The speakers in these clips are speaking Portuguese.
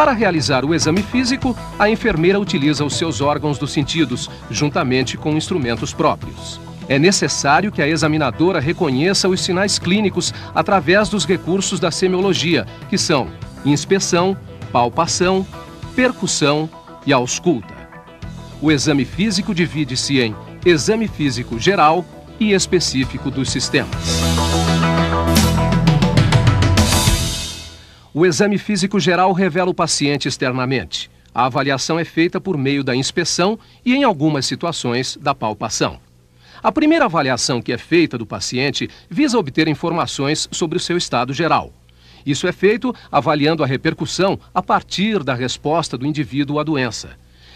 Para realizar o exame físico, a enfermeira utiliza os seus órgãos dos sentidos, juntamente com instrumentos próprios. É necessário que a examinadora reconheça os sinais clínicos através dos recursos da semiologia, que são inspeção, palpação, percussão e ausculta. O exame físico divide-se em exame físico geral e específico dos sistemas. O exame físico geral revela o paciente externamente. A avaliação é feita por meio da inspeção e, em algumas situações, da palpação. A primeira avaliação que é feita do paciente visa obter informações sobre o seu estado geral. Isso é feito avaliando a repercussão a partir da resposta do indivíduo à doença.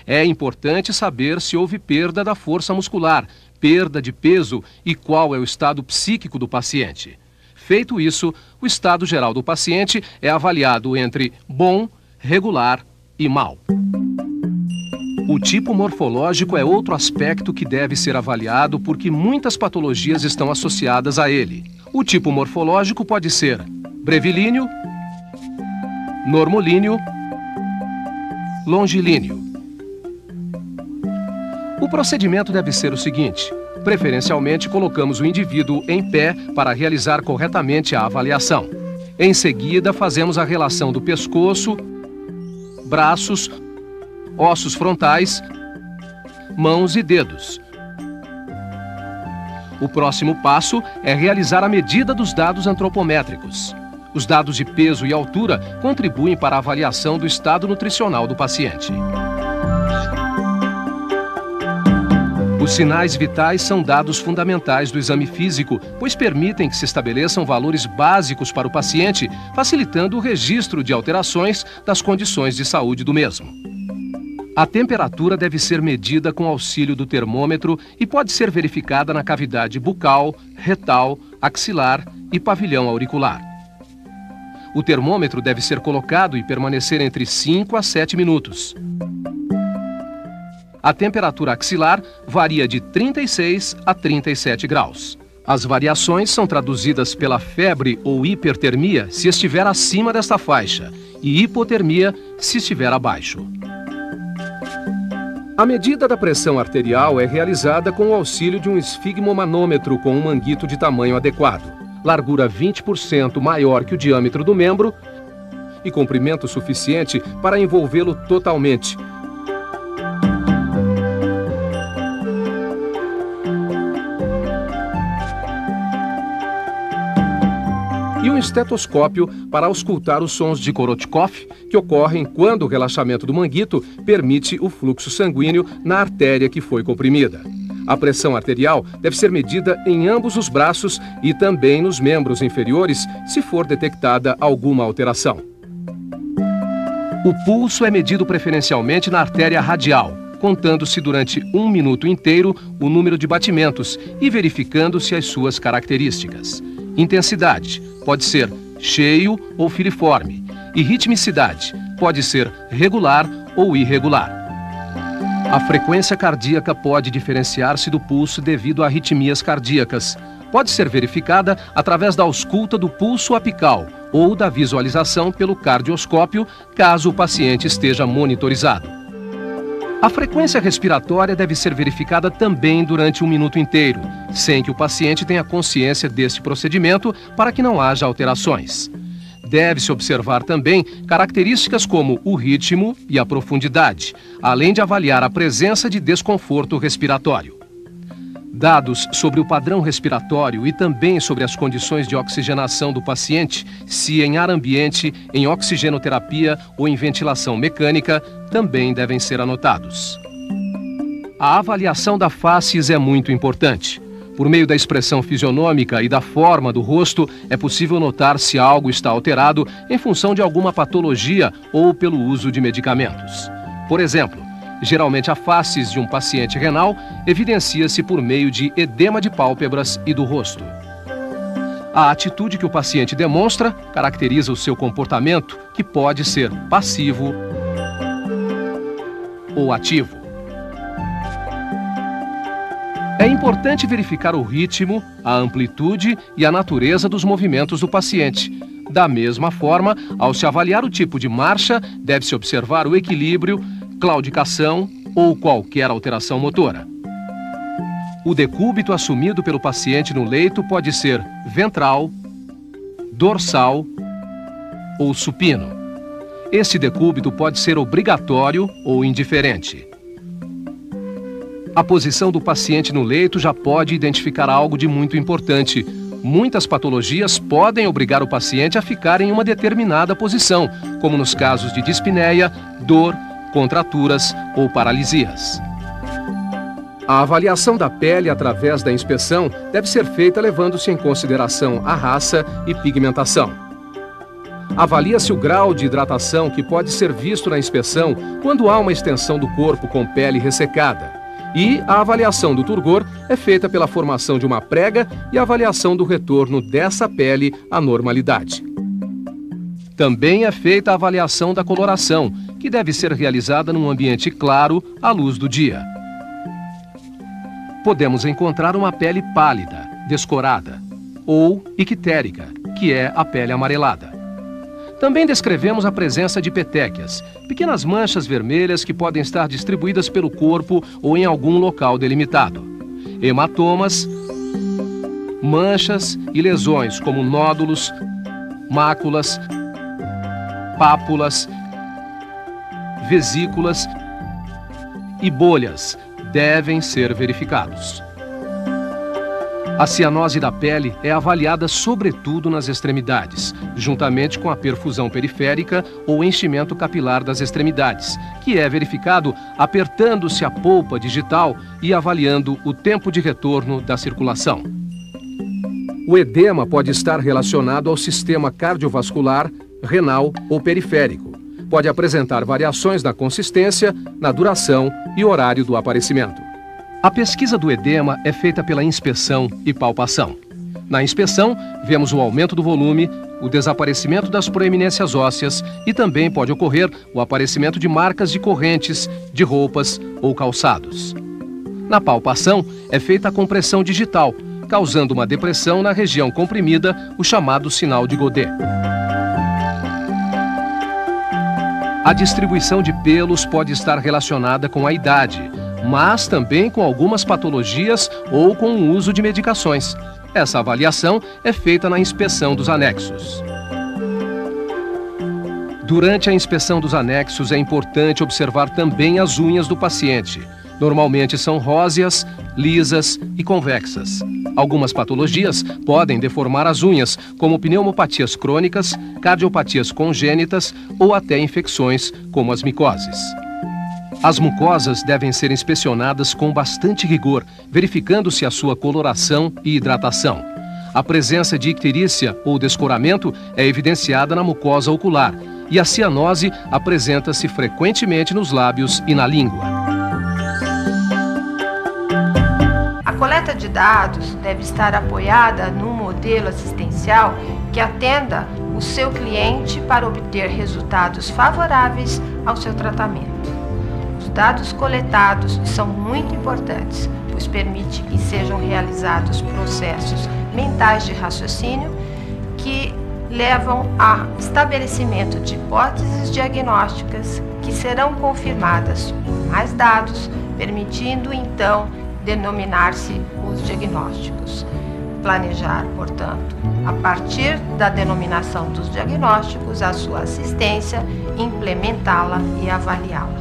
É importante saber se houve perda da força muscular, perda de peso e qual é o estado psíquico do paciente. Feito isso, o estado geral do paciente é avaliado entre bom, regular e mal. O tipo morfológico é outro aspecto que deve ser avaliado porque muitas patologias estão associadas a ele. O tipo morfológico pode ser brevilíneo, normolíneo, longilíneo. O procedimento deve ser o seguinte: preferencialmente colocamos o indivíduo em pé para realizar corretamente a avaliação. Em seguida, fazemos a relação do pescoço, braços, ossos frontais, mãos e dedos. O próximo passo é realizar a medida dos dados antropométricos. Os dados de peso e altura contribuem para a avaliação do estado nutricional do paciente. Os sinais vitais são dados fundamentais do exame físico, pois permitem que se estabeleçam valores básicos para o paciente, facilitando o registro de alterações das condições de saúde do mesmo. A temperatura deve ser medida com auxílio do termômetro e pode ser verificada na cavidade bucal, retal, axilar e pavilhão auricular. O termômetro deve ser colocado e permanecer entre 5 a 7 minutos. A temperatura axilar varia de 36 a 37 graus. As variações são traduzidas pela febre ou hipertermia se estiver acima desta faixa e hipotermia se estiver abaixo. A medida da pressão arterial é realizada com o auxílio de um esfigmomanômetro com um manguito de tamanho adequado, largura 20% maior que o diâmetro do membro e comprimento suficiente para envolvê-lo totalmente. E um estetoscópio para auscultar os sons de Korotchkov, que ocorrem quando o relaxamento do manguito permite o fluxo sanguíneo na artéria que foi comprimida. A pressão arterial deve ser medida em ambos os braços e também nos membros inferiores, se for detectada alguma alteração. O pulso é medido preferencialmente na artéria radial, contando-se durante 1 minuto inteiro o número de batimentos e verificando-se as suas características. Intensidade pode ser cheio ou filiforme, e ritmicidade pode ser regular ou irregular. A frequência cardíaca pode diferenciar-se do pulso devido a arritmias cardíacas. Pode ser verificada através da ausculta do pulso apical ou da visualização pelo cardioscópio, caso o paciente esteja monitorizado. A frequência respiratória deve ser verificada também durante 1 minuto inteiro, sem que o paciente tenha consciência deste procedimento para que não haja alterações. Deve-se observar também características como o ritmo e a profundidade, além de avaliar a presença de desconforto respiratório. Dados sobre o padrão respiratório e também sobre as condições de oxigenação do paciente, se em ar ambiente, em oxigenoterapia ou em ventilação mecânica, também devem ser anotados. A avaliação da facies é muito importante. Por meio da expressão fisionômica e da forma do rosto, é possível notar se algo está alterado em função de alguma patologia ou pelo uso de medicamentos. Por exemplo, geralmente a facies de um paciente renal evidencia-se por meio de edema de pálpebras e do rosto. A atitude que o paciente demonstra caracteriza o seu comportamento, que pode ser passivo ou ativo. É importante verificar o ritmo, a amplitude e a natureza dos movimentos do paciente, Da mesma forma, ao se avaliar o tipo de marcha, deve-se observar o equilíbrio, claudicação ou qualquer alteração motora. O decúbito assumido pelo paciente no leito pode ser ventral, dorsal ou supino. Este decúbito pode ser obrigatório ou indiferente. A posição do paciente no leito já pode identificar algo de muito importante. Muitas patologias podem obrigar o paciente a ficar em uma determinada posição, como nos casos de dispneia, dor, contraturas ou paralisias. A avaliação da pele através da inspeção deve ser feita levando-se em consideração a raça e pigmentação. Avalia-se o grau de hidratação que pode ser visto na inspeção quando há uma extensão do corpo com pele ressecada. E a avaliação do turgor é feita pela formação de uma prega e a avaliação do retorno dessa pele à normalidade. Também é feita a avaliação da coloração, que deve ser realizada num ambiente claro, à luz do dia. Podemos encontrar uma pele pálida, descorada, ou ictérica, que é a pele amarelada. Também descrevemos a presença de petequias, pequenas manchas vermelhas que podem estar distribuídas pelo corpo ou em algum local delimitado. Hematomas, manchas e lesões como nódulos, máculas, pápulas, vesículas e bolhas devem ser verificados. A cianose da pele é avaliada sobretudo nas extremidades, juntamente com a perfusão periférica ou enchimento capilar das extremidades, que é verificado apertando-se a polpa digital e avaliando o tempo de retorno da circulação. O edema pode estar relacionado ao sistema cardiovascular, renal ou periférico. Pode apresentar variações na consistência, na duração e horário do aparecimento. A pesquisa do edema é feita pela inspeção e palpação. Na inspeção, vemos o aumento do volume, o desaparecimento das proeminências ósseas e também pode ocorrer o aparecimento de marcas de correntes, de roupas ou calçados. Na palpação, é feita a compressão digital, causando uma depressão na região comprimida, o chamado sinal de Godet. A distribuição de pelos pode estar relacionada com a idade, mas também com algumas patologias ou com o uso de medicações. Essa avaliação é feita na inspeção dos anexos. Durante a inspeção dos anexos é importante observar também as unhas do paciente. Normalmente são róseas, lisas e convexas. Algumas patologias podem deformar as unhas, como pneumopatias crônicas, cardiopatias congênitas ou até infecções como as micoses. As mucosas devem ser inspecionadas com bastante rigor, verificando-se a sua coloração e hidratação. A presença de icterícia ou descoramento é evidenciada na mucosa ocular e a cianose apresenta-se frequentemente nos lábios e na língua. A coleta de dados deve estar apoiada num modelo assistencial que atenda o seu cliente para obter resultados favoráveis ao seu tratamento. Os dados coletados são muito importantes, pois permite que sejam realizados processos mentais de raciocínio que levam a estabelecimento de hipóteses diagnósticas que serão confirmadas por mais dados, permitindo então denominar-se os diagnósticos. Planejar, portanto, a partir da denominação dos diagnósticos, a sua assistência, implementá-la e avaliá-la.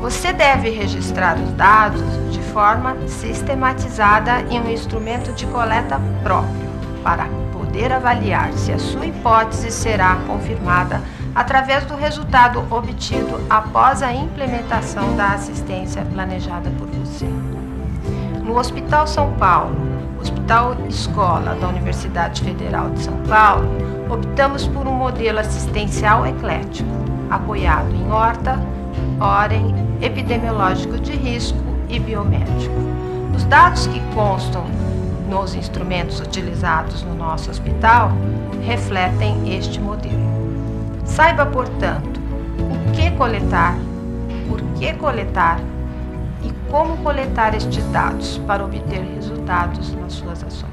Você deve registrar os dados de forma sistematizada em um instrumento de coleta próprio, para poder avaliar se a sua hipótese será confirmada através do resultado obtido após a implementação da assistência planejada por você. No Hospital São Paulo, Hospital Escola da Universidade Federal de São Paulo, optamos por um modelo assistencial eclético, apoiado em horta, ordem, epidemiológico de risco e biomédico. Os dados que constam nos instrumentos utilizados no nosso hospital refletem este modelo. Saiba, portanto, o que coletar, por que coletar e como coletar estes dados para obter resultados nas suas ações.